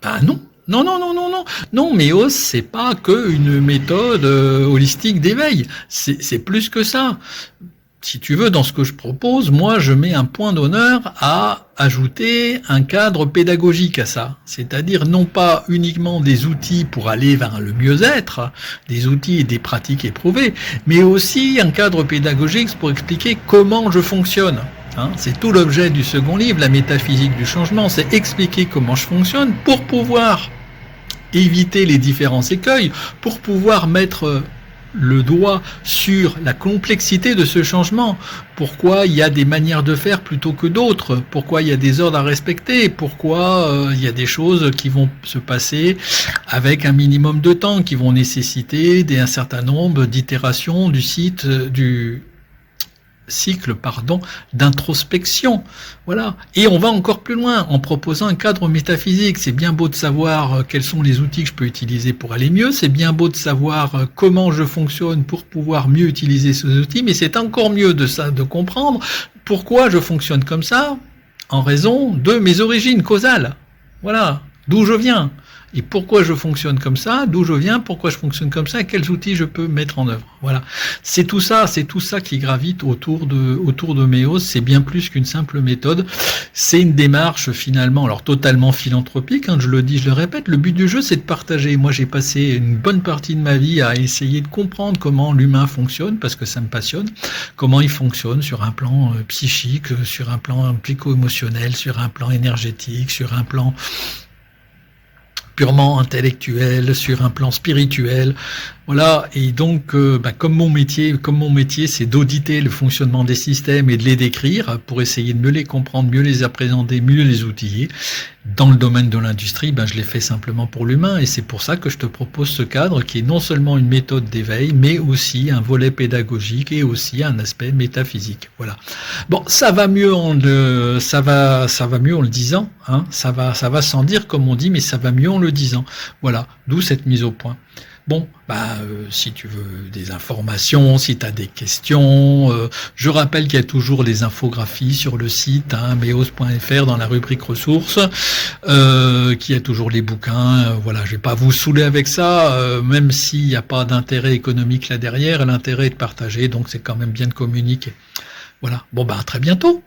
Ben non. Non, non, non, non, non. Non, Méos, c'est pas que une méthode holistique d'éveil. C'est plus que ça. Si tu veux, dans ce que je propose, moi, je mets un point d'honneur à ajouter un cadre pédagogique à ça. C'est-à-dire non pas uniquement des outils pour aller vers le mieux-être, des outils et des pratiques éprouvées, mais aussi un cadre pédagogique pour expliquer comment je fonctionne. C'est tout l'objet du second livre, la métaphysique du changement, c'est expliquer comment je fonctionne pour pouvoir éviter les différents écueils, pour pouvoir mettre le doigt sur la complexité de ce changement. Pourquoi il y a des manières de faire plutôt que d'autres? Pourquoi il y a des ordres à respecter? Pourquoi il y a des choses qui vont se passer avec un minimum de temps, qui vont nécessiter un certain nombre d'itérations du cycle d'introspection. Voilà. Et on va encore plus loin en proposant un cadre métaphysique. C'est bien beau de savoir quels sont les outils que je peux utiliser pour aller mieux. C'est bien beau de savoir comment je fonctionne pour pouvoir mieux utiliser ces outils. Mais c'est encore mieux de comprendre pourquoi je fonctionne comme ça en raison de mes origines causales. Voilà. D'où je viens. Et pourquoi je fonctionne comme ça, d'où je viens, pourquoi je fonctionne comme ça, et quels outils je peux mettre en œuvre. Voilà. C'est tout ça qui gravite autour de Méos. C'est bien plus qu'une simple méthode. C'est une démarche finalement, alors totalement philanthropique, je le dis, je le répète. Le but du jeu, c'est de partager. Moi, j'ai passé une bonne partie de ma vie à essayer de comprendre comment l'humain fonctionne, parce que ça me passionne. Comment il fonctionne sur un plan psychique, sur un plan psycho-émotionnel, sur un plan énergétique, sur un plan purement intellectuel, sur un plan spirituel, voilà. Et donc, comme mon métier, c'est d'auditer le fonctionnement des systèmes et de les décrire pour essayer de mieux les comprendre, mieux les appréhender, mieux les outiller. Dans le domaine de l'industrie, je l'ai fait simplement pour l'humain, et c'est pour ça que je te propose ce cadre qui est non seulement une méthode d'éveil, mais aussi un volet pédagogique et aussi un aspect métaphysique. Voilà. Bon, ça va mieux en le disant, ça va sans dire comme on dit, mais ça va mieux en le disant. Voilà. D'où cette mise au point. Bon, si tu veux des informations, si tu as des questions, je rappelle qu'il y a toujours les infographies sur le site, meos.fr dans la rubrique ressources, qu'il y a toujours les bouquins, voilà, je vais pas vous saouler avec ça, même s'il n'y a pas d'intérêt économique là derrière, l'intérêt est de partager, donc c'est quand même bien de communiquer. Voilà, bon à très bientôt.